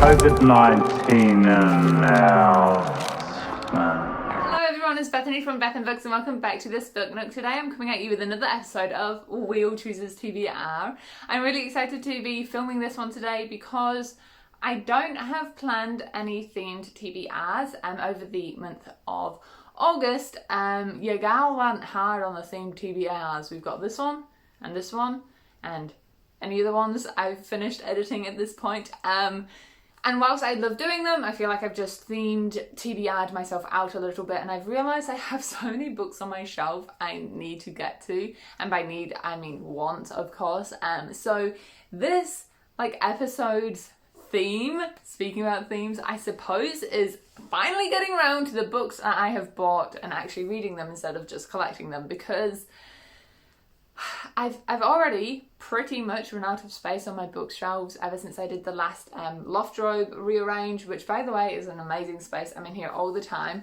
COVID-19 announcement. Hello everyone, it's Bethany from Beth and Books and welcome back to this book nook. Today I'm coming at you with another episode of Wheel Chooses TBR. I'm really excited to be filming this one today because I don't have planned any themed TBRs over the month of August. Your gal went hard on the themed TBRs. We've got this one and any other ones I've finished editing at this point. And whilst I love doing them, I feel like I've just themed TBR'd myself out a little bit, and I've realised I have so many books on my shelf I need to get to, and by need I mean want, of course. So this episode's theme, speaking about themes, I suppose, is finally getting around to the books that I have bought and actually reading them instead of just collecting them, because I've already pretty much run out of space on my bookshelves ever since I did the last Loft-Robe rearrange, which by the way is an amazing space. I'm in here all the time,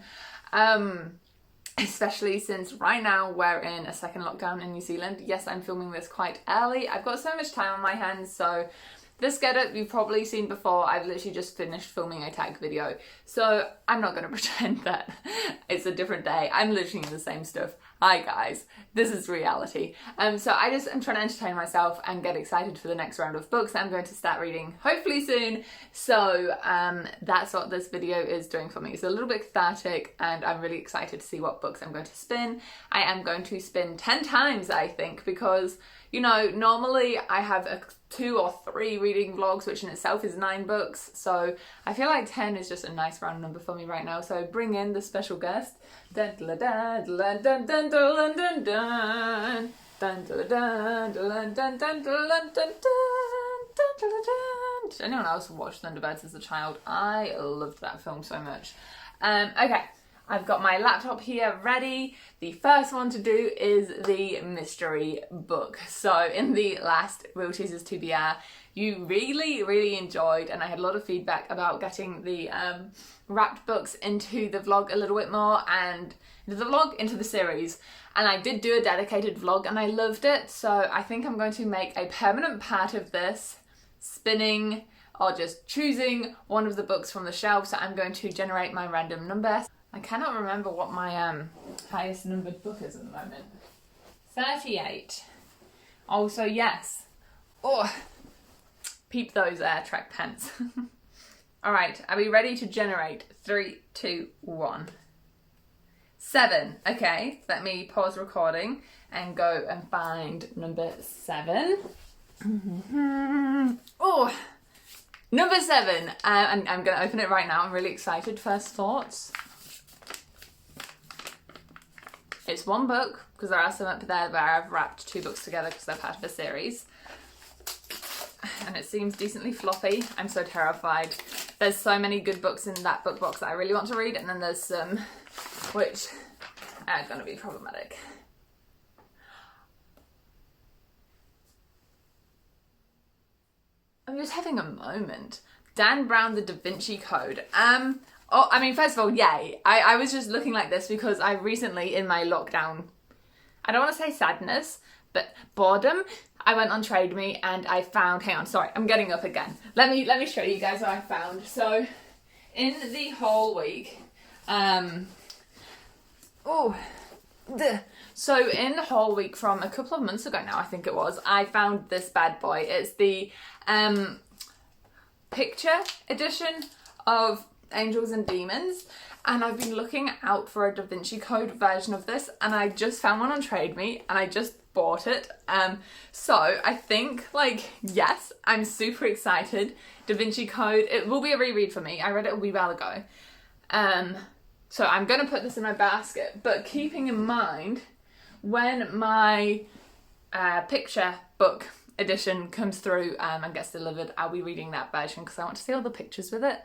especially since right now we're in a second lockdown in New Zealand. Yes, I'm filming this quite early. I've got so much time on my hands, so this getup you've probably seen before. I've literally just finished filming a tag video, so I'm not going to pretend that it's a different day. I'm literally in the same stuff. Hi guys, this is reality. So I'm trying to entertain myself and get excited for the next round of books that I'm going to start reading hopefully soon. So that's what this video is doing for me. It's a little bit cathartic and I'm really excited to see what books I'm going to spin. I am going to spin 10 times, I think, because, you know, normally I have 2 or 3 reading vlogs, which in itself is 9 books. So I feel like 10 is just a nice round number for me right now. So bring in the special guest. Dun dun dun dun dun dun dun dun dun dun dun dun dun dun dun dun dun. Did anyone else watch Thunderbirds as a child? I loved that film so much. Okay. I've got my laptop here ready. The first one to do is the mystery book. So in the last Wheel Chooses TBR, you really enjoyed, and I had a lot of feedback about getting the wrapped books into the vlog a little bit more, and into the series. And I did do a dedicated vlog and I loved it. So I think I'm going to make a permanent part of this spinning or just choosing one of the books from the shelf. So I'm going to generate my random number. I cannot remember what my highest numbered book is at the moment. 38. Also, yes. Oh, peep those track pants. All right, are we ready to generate? 3, 2, 1. 7. Okay, let me pause recording and go and find number 7. Oh, number 7. And I'm going to open it right now. I'm really excited. First thoughts. It's one book, because there are some up there where I've wrapped 2 books together because they're part of a series. And it seems decently floppy. I'm so terrified. There's so many good books in that book box that I really want to read, and then there's some which are going to be problematic. I'm just having a moment. Dan Brown, The Da Vinci Code. Oh, I mean, first of all, yay. I was just looking like this because I recently, in my lockdown, I don't want to say sadness, but boredom, I went on Trade Me and I found, hang on, sorry, I'm getting up again. Let me show you guys what I found. So, in the whole week, so in the whole week from a couple of months ago now, I think it was, I found this bad boy. It's the picture edition of Angels and Demons, and I've been looking out for a Da Vinci Code version of this, and I just found one on Trade Me and I just bought it. So I think, yes, I'm super excited. Da Vinci Code, it will be a reread for me. I read it a wee while ago. So I'm going to put this in my basket, but keeping in mind when my picture book edition comes through and gets delivered, I'll be reading that version because I want to see all the pictures with it.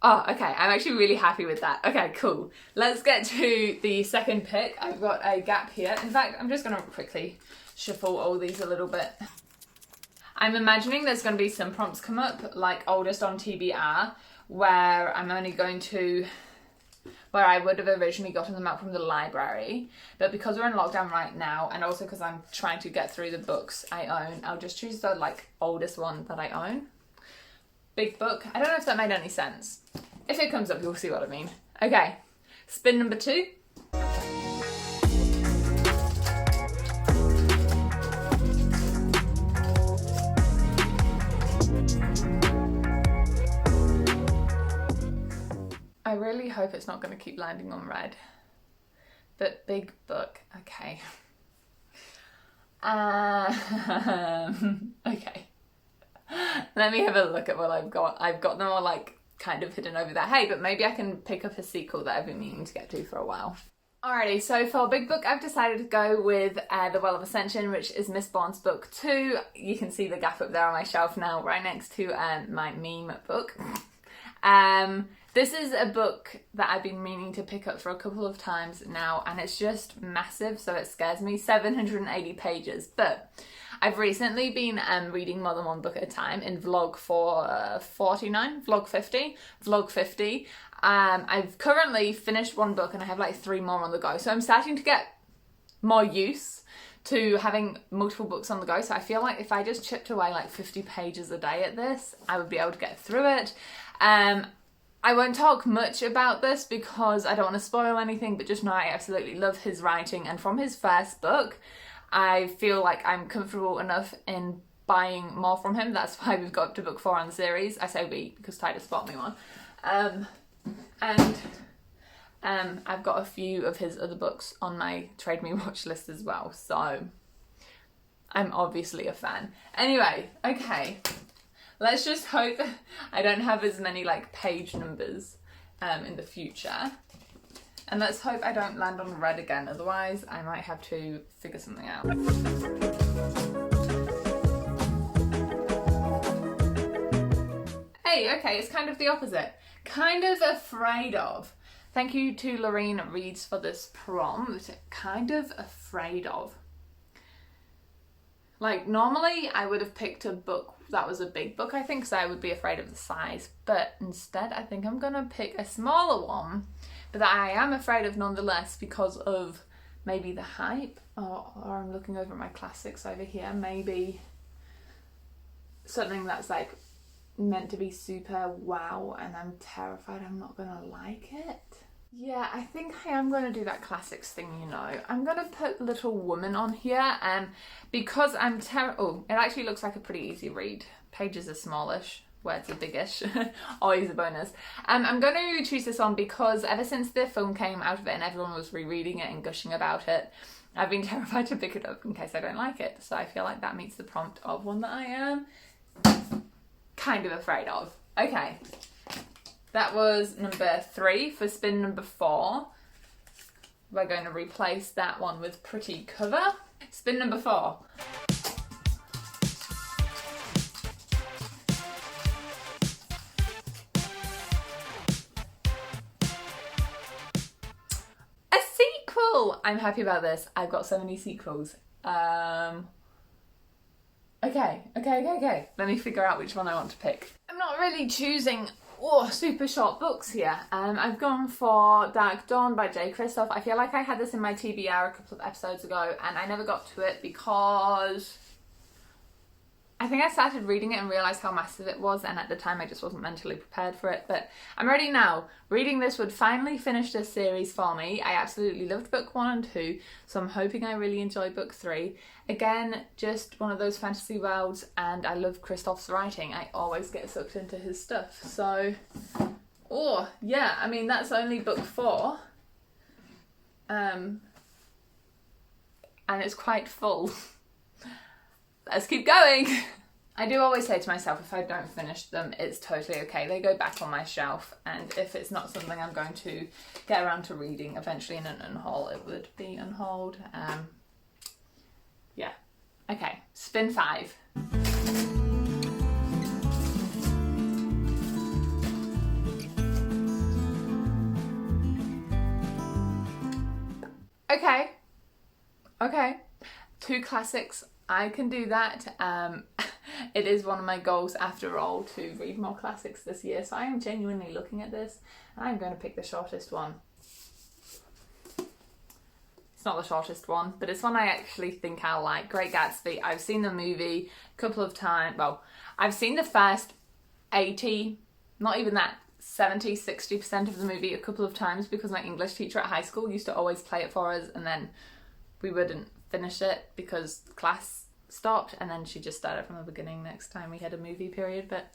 Oh, okay, I'm actually really happy with that. Okay, cool. Let's get to the second pick. I've got a gap here. In fact, I'm just going to quickly shuffle all these a little bit. I'm imagining there's going to be some prompts come up, like oldest on TBR, where I'm only going to, where I would have originally gotten them out from the library. But because we're in lockdown right now, and also because I'm trying to get through the books I own, I'll just choose the oldest one that I own. big book. I don't know if that made any sense. If it comes up, you'll see what I mean. Okay, spin number 2. I really hope it's not going to keep landing on red. But big book, okay. Okay. Let me have a look at what I've got. I've got them all like kind of hidden over there. Hey, but maybe I can pick up a sequel that I've been meaning to get to for a while. Alrighty, so for big book, I've decided to go with The Well of Ascension, which is Miss Bond's book 2. You can see the gap up there on my shelf now, right next to my meme book. This is a book that I've been meaning to pick up for a couple of times now, and it's just massive, so it scares me. 780 pages, but I've recently been reading more than one book at a time in vlog 49, vlog 50. I've currently finished one book and I have like 3 more on the go, so I'm starting to get more use to having multiple books on the go. So I feel like if I just chipped away like 50 pages a day at this, I would be able to get through it. I won't talk much about this because I don't want to spoil anything, but just know I absolutely love his writing, and from his first book I feel like I'm comfortable enough in buying more from him. That's why we've got up to book 4 on the series. I say we because Titus bought me one. I've got a few of his other books on my Trade Me watch list as well, so I'm obviously a fan. Anyway, okay. Let's just hope I don't have as many like page numbers in the future. And let's hope I don't land on red again, otherwise I might have to figure something out. Hey, okay, it's kind of the opposite. Kind of afraid of. Thank you to Lorraine Reads for this prompt. Kind of afraid of. Like, normally I would have picked a book that was a big book, I think, so I would be afraid of the size. But instead, I think I'm gonna pick a smaller one, but that I am afraid of nonetheless because of maybe the hype, or I'm looking over at my classics over here, maybe something that's like meant to be super wow, and I'm terrified I'm not gonna like it. Yeah, I think I am going to do that classics thing, you know. I'm going to put Little Woman on here, because I'm it actually looks like a pretty easy read. Pages are smallish, words are biggish. Always a bonus. I'm going to choose this one because ever since the film came out of it and everyone was rereading it and gushing about it, I've been terrified to pick it up in case I don't like it. So I feel like that meets the prompt of one that I am kind of afraid of. Okay. That was number 3. For spin number 4, we're going to replace that one with Pretty Cover. Spin number 4. A sequel! I'm happy about this. I've got so many sequels. Okay. Let me figure out which one I want to pick. I'm not really choosing super short books here. I've gone for Dark Dawn by J. Kristoff. I feel like I had this in my TBR a couple of episodes ago and I never got to it because I think I started reading it and realised how massive it was, and at the time I just wasn't mentally prepared for it. But I'm ready now. Reading this would finally finish this series for me. I absolutely loved book 1 and 2, so I'm hoping I really enjoy book 3. Again, just one of those fantasy worlds, and I love Kristoff's writing. I always get sucked into his stuff. So, yeah, I mean, that's only book 4. And it's quite full. Let's keep going. I do always say to myself, if I don't finish them, it's totally okay. They go back on my shelf, and if it's not something I'm going to get around to reading eventually in an unhaul, it would be unhauled. Yeah. Okay, spin 5. Okay. 2 classics. I can do that. It is one of my goals after all to read more classics this year, so I am genuinely looking at this and I'm going to pick the shortest one. It's not the shortest one, but it's one I actually think I'll like. Great Gatsby. I've seen the movie a couple of times. Well, I've seen the first 80, not even that, 70, 60% of the movie a couple of times because my English teacher at high school used to always play it for us and then we wouldn't finish it because class stopped and then she just started from the beginning next time we had a movie period. But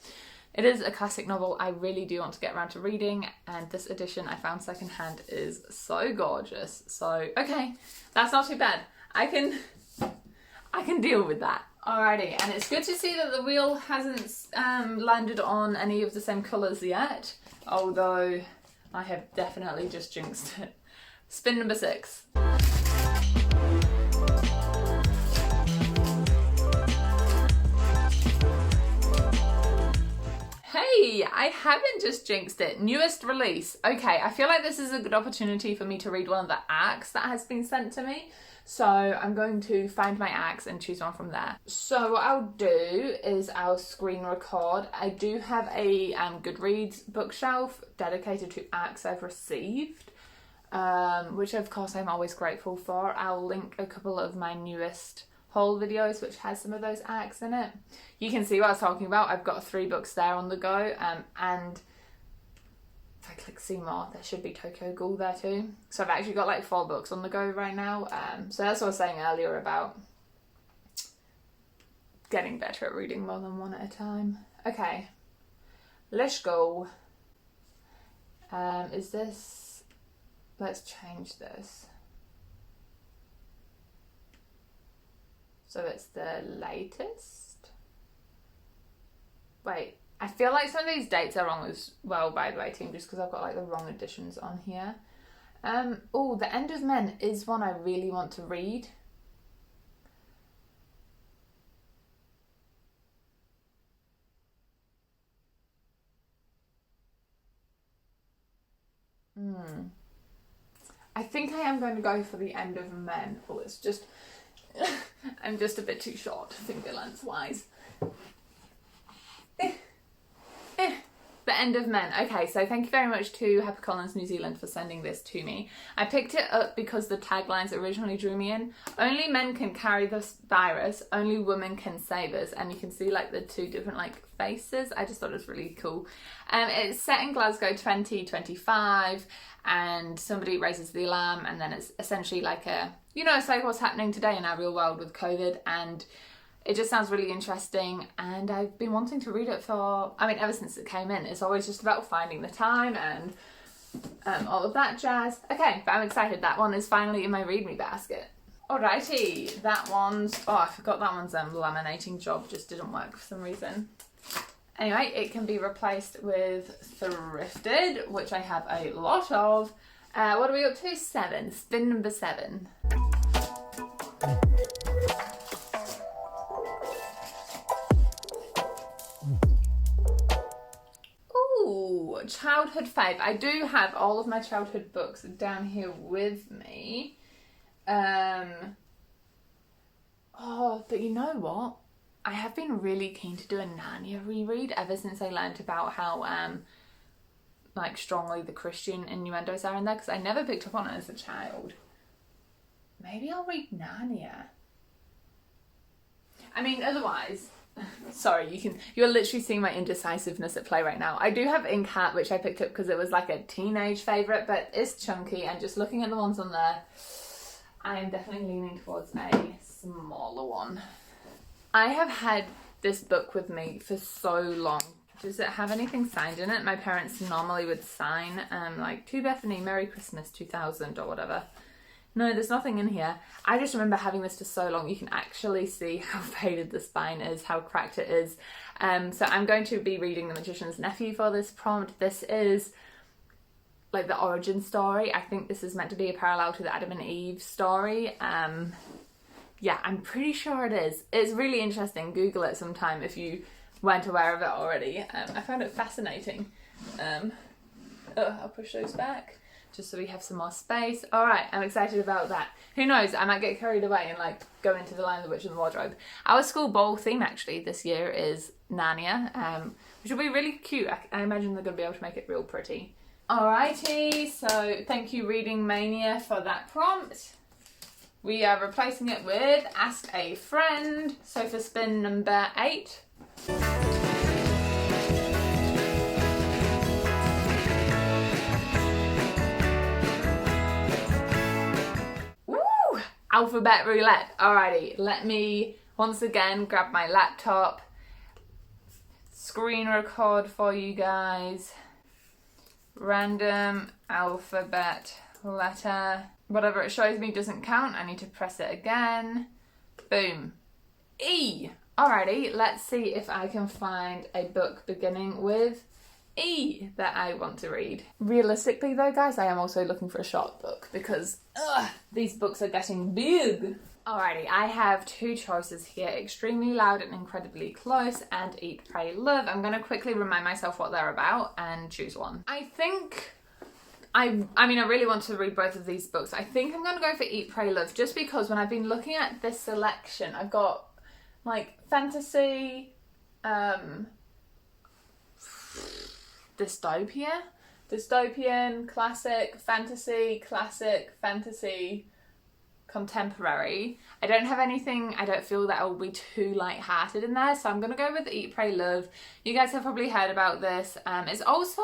it is a classic novel I really do want to get around to reading, and this edition I found secondhand is so gorgeous. So, okay, that's not too bad. I can deal with that. Alrighty, and it's good to see that the wheel hasn't landed on any of the same colours yet, although I have definitely just jinxed it. Spin number 6. Hey, I haven't just jinxed it. Newest release. Okay, I feel like this is a good opportunity for me to read one of the ACTs that has been sent to me. So I'm going to find my ACTs and choose one from there. So what I'll do is I'll screen record. I do have a Goodreads bookshelf dedicated to ACTs I've received, which of course I'm always grateful for. I'll link a couple of my newest haul videos which has some of those ACTs in it. You can see what I was talking about. I've got 3 books there on the go, and if I click see more, there should be Tokyo Ghoul there too. So I've actually got like 4 books on the go right now. So that's what I was saying earlier about getting better at reading more than one at a time. Okay, let's go. Is this, let's change this. So it's the latest. Wait, I feel like some of these dates are wrong as well, by the way, team, just because I've got like the wrong editions on here. Oh, The End of Men is one I really want to read. I think I am going to go for The End of Men. Oh, it's just, I'm just a bit too short, finger length wise. The End of Men. Okay, so thank you very much to HarperCollins New Zealand for sending this to me. I picked it up because the taglines originally drew me in. Only men can carry this virus, only women can save us. And you can see like the 2 different like faces. I just thought it was really cool. It's set in Glasgow 2025 and somebody raises the alarm, and then it's essentially like a, you know, it's like what's happening today in our real world with COVID, and it just sounds really interesting, and I've been wanting to read it for, I mean, ever since it came in. It's always just about finding the time and all of that jazz. Okay, but I'm excited. That one is finally in my read me basket. Alrighty, that one's, oh, I forgot that one's laminating job just didn't work for some reason. Anyway, it can be replaced with Thrifted, which I have a lot of. What are we up to? 7. Spin number 7. Ooh, childhood fave. I do have all of my childhood books down here with me. Oh, but you know what? I have been really keen to do a Narnia reread ever since I learned about how like strongly the Christian innuendos are in there, because I never picked up on it as a child. Maybe I'll read Narnia. I mean, otherwise, sorry, you're literally seeing my indecisiveness at play right now. I do have Ink Hat, which I picked up because it was like a teenage favourite, but it's chunky, and just looking at the ones on there, I am definitely leaning towards a smaller one. I have had this book with me for so long. Does it have anything signed in it? My parents normally would sign like To Bethany, Merry Christmas 2000 or whatever. No, there's nothing in here. I just remember having this for so long. You can actually see how faded the spine is, how cracked it is. So I'm going to be reading The Magician's Nephew for this prompt. This is like the origin story. I think this is meant to be a parallel to the Adam and Eve story. Yeah, I'm pretty sure it is. It's really interesting. Google it sometime if you weren't aware of it already. I found it fascinating. I'll push those back just so we have some more space. All right, I'm excited about that. Who knows? I might get carried away and like go into The Lion, the Witch and the Wardrobe. Our school ball theme actually this year is Narnia, which will be really cute. I imagine they're going to be able to make it real pretty. Alrighty, so thank you Reading Mania for that prompt. We are replacing it with Ask a Friend. So for spin number 8. Alphabet Roulette. Alrighty, let me once again grab my laptop, screen record for you guys. Random alphabet letter. Whatever it shows me doesn't count. I need to press it again. Boom. E. Alrighty, let's see if I can find a book beginning with E that I want to read. Realistically though, guys, I am also looking for a short book because these books are getting big. Alrighty, I have two choices here: Extremely Loud and Incredibly Close and Eat, Pray, Love. I'm gonna quickly remind myself what they're about and choose one. I really want to read both of these books. I think I'm gonna go for Eat, Pray, Love just because when I've been looking at this selection, I've got like fantasy, dystopian, classic, fantasy, contemporary. I don't have anything, I don't feel that I will be too light-hearted in there, so I'm gonna go with Eat, Pray, Love. You guys have probably heard about this. It's also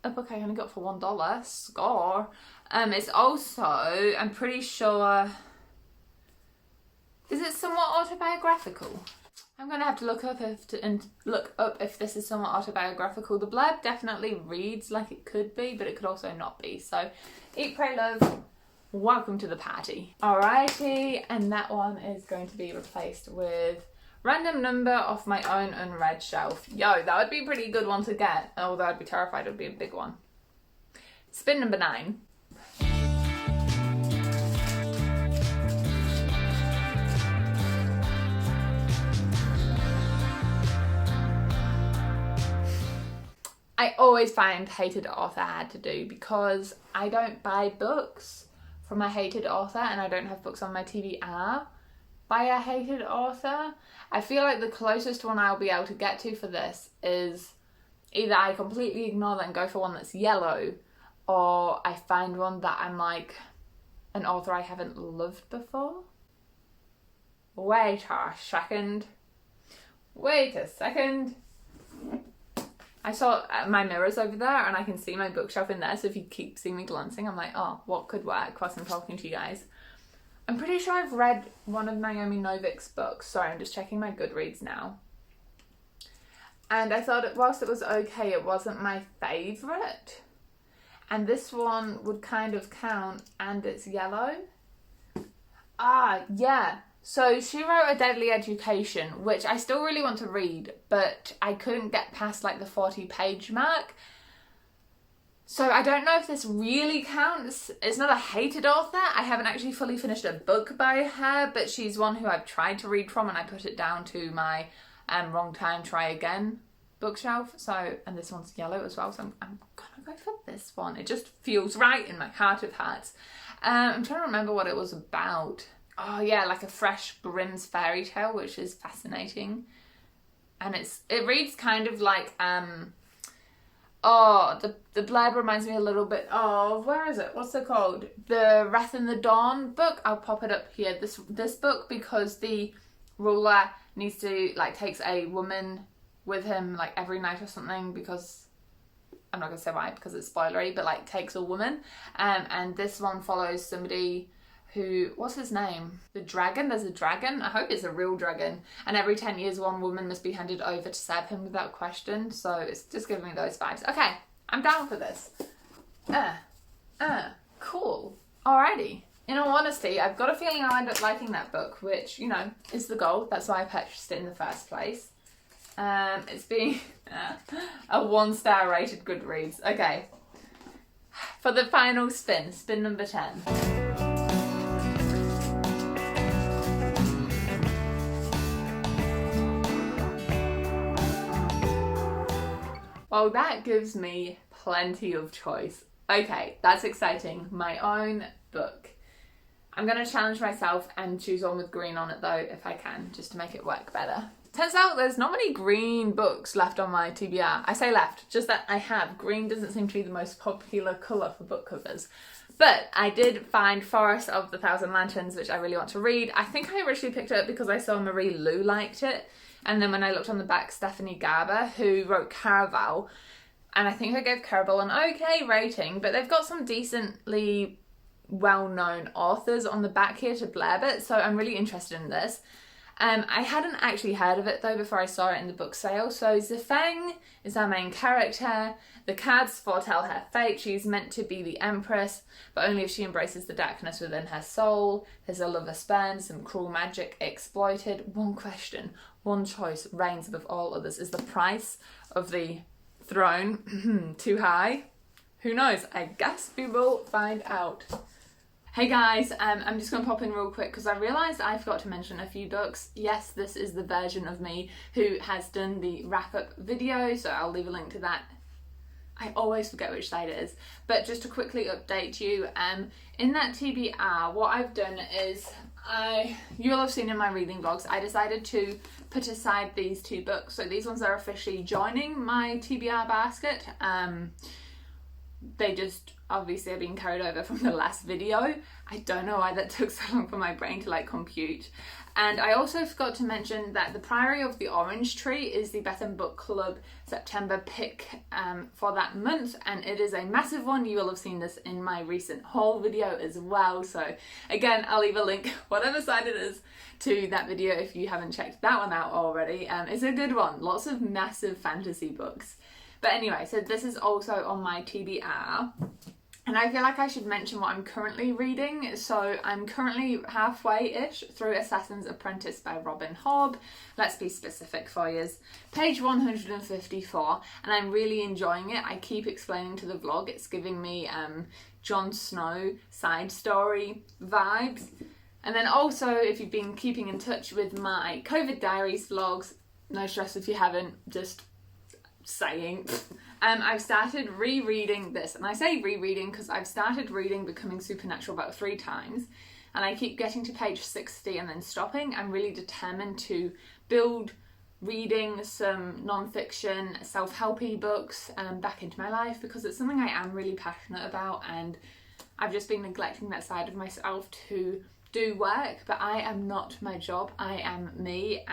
a book I only got for $1. Score. It's also, I'm pretty sure, is it somewhat autobiographical? I'm gonna have to look up if this is somewhat autobiographical. The blurb definitely reads like it could be, but it could also not be. So, Eat, Pray, Love, welcome to the party. Alrighty, and that one is going to be replaced with Random Number Off My Own Unread Shelf. Yo, that would be a pretty good one to get, although I'd be terrified it would be a big one. Spin number 9. I always find hated author hard to do because I don't buy books from a hated author and I don't have books on my TBR by a hated author. I feel like the closest one I'll be able to get to for this is either I completely ignore that and go for one that's yellow, or I find one that I'm like, an author I haven't loved before. Wait a second. I saw my mirrors over there and I can see my bookshelf in there, so if you keep seeing me glancing, I'm like, oh, what could work whilst I'm talking to you guys? I'm pretty sure I've read one of Naomi Novik's books. Sorry, I'm just checking my Goodreads now. And I thought whilst it was okay, it wasn't my favourite. And this one would kind of count, and it's yellow. Ah, yeah. So she wrote A Deadly Education, which I still really want to read, but I couldn't get past like the 40-page mark. So I don't know if this really counts. It's not a hated author. I haven't actually fully finished a book by her, but she's one who I've tried to read from and I put it down to my Wrong Time, Try Again bookshelf. So, and this one's yellow as well, so I'm gonna go for this one. It just feels right in my heart of hearts. I'm trying to remember what it was about. Oh yeah, like a fresh Grimm's fairy tale, which is fascinating. And it reads kind of like the blurb reminds me a little bit of, where is it? What's it called? The Wrath in the Dawn book. I'll pop it up here. This book, because the ruler needs to takes a woman with him every night or something, because I'm not gonna say why because it's spoilery, but takes a woman. And this one follows somebody who, what's his name? The dragon? There's a dragon? I hope it's a real dragon. And every 10 years, one woman must be handed over to serve him without question. So it's just giving me those vibes. Okay, I'm down for this. Cool. Alrighty. In all honesty, I've got a feeling I'll end up liking that book, which, is the goal. That's why I purchased it in the first place. It's being a 1-star rated Goodreads. Okay. For the final spin number 10. Well, that gives me plenty of choice. Okay, that's exciting. My own book. I'm going to challenge myself and choose one with green on it though, if I can, just to make it work better. Turns out there's not many green books left on my TBR. I say left, just that I have. Green doesn't seem to be the most popular colour for book covers. But I did find Forest of the Thousand Lanterns, which I really want to read. I think I originally picked it up because I saw Marie Lu liked it. And then when I looked on the back, Stephanie Garber, who wrote Caraval, and I think I gave Caraval an okay rating, but they've got some decently well-known authors on the back here to blurb it, so I'm really interested in this. I hadn't actually heard of it though before I saw it in the book sale. So Zifeng is our main character. The cards foretell her fate. She's meant to be the Empress, but only if she embraces the darkness within her soul. There's a lover spurned, some cruel magic exploited. One question, one choice reigns above all others. Is the price of the throne too high? Who knows? I guess we will find out. Hey guys, I'm just going to pop in real quick because I realised I forgot to mention a few books. Yes, this is the version of me who has done the wrap-up video, so I'll leave a link to that. I always forget which side it is. But just to quickly update you, in that TBR, what I've done is, you will have seen in my reading vlogs, I decided to put aside these 2 books. So these ones are officially joining my TBR basket. They just obviously are being carried over from the last video. I don't know why that took so long for my brain to compute. And I also forgot to mention that The Priory of the Orange Tree is the Beth and Book Club September pick for that month, and it is a massive one. You will have seen this in my recent haul video as well. So again, I'll leave a link, whatever side it is, to that video if you haven't checked that one out already. It's a good one, lots of massive fantasy books. But anyway, so this is also on my TBR. And I feel like I should mention what I'm currently reading. So I'm currently halfway-ish through Assassin's Apprentice by Robin Hobb. Let's be specific for you. Page 154, and I'm really enjoying it. I keep explaining to the vlog, it's giving me Jon Snow side story vibes. And then also, if you've been keeping in touch with my COVID Diaries vlogs, no stress if you haven't, just saying, I've started rereading this, and I say rereading because I've started reading Becoming Supernatural about 3 times, and I keep getting to page 60 and then stopping. I'm really determined to build reading some non-fiction, self-helpy books back into my life because it's something I am really passionate about, and I've just been neglecting that side of myself to do work. But I am not my job, I am me.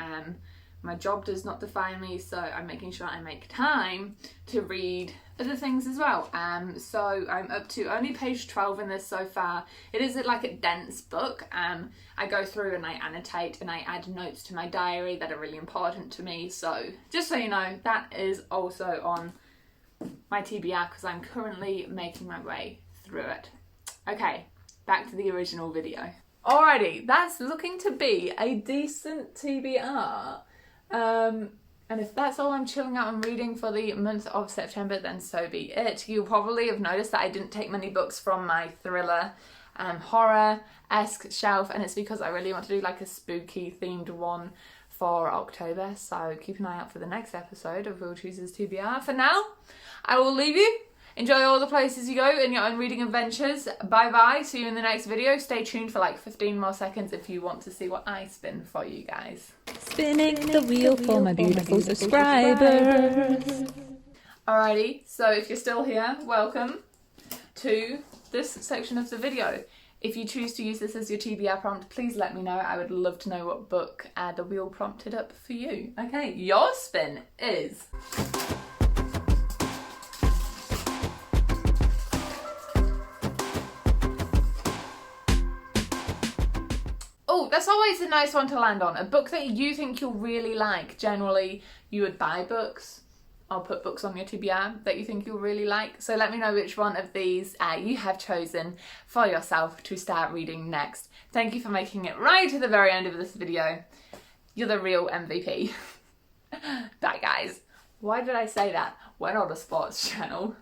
My job does not define me, so I'm making sure I make time to read other things as well. So I'm up to only page 12 in this so far. It is like a dense book. I go through and I annotate and I add notes to my diary that are really important to me. So just so you know, that is also on my TBR because I'm currently making my way through it. Okay, back to the original video. Alrighty, that's looking to be a decent TBR. And if that's all I'm chilling out and reading for the month of September, then so be it. You'll probably have noticed that I didn't take many books from my thriller, horror-esque shelf, and it's because I really want to do like a spooky themed one for October. So keep an eye out for the next episode of Will Chooses TBR. For now, I will leave you. Enjoy all the places you go in your own reading adventures. Bye bye, see you in the next video. Stay tuned for like 15 more seconds if you want to see what I spin for you guys. Spinning the wheel for my beautiful subscribers. Alrighty, so if you're still here, welcome to this section of the video. If you choose to use this as your TBR prompt, please let me know. I would love to know what book the wheel prompted up for you. Okay, your spin is... Oh, that's always a nice one to land on. A book that you think you'll really like. Generally, you would buy books. I'll put books on your TBR that you think you'll really like. So let me know which one of these you have chosen for yourself to start reading next. Thank you for making it right to the very end of this video. You're the real MVP. Bye, guys. Why did I say that? We're not a sports channel.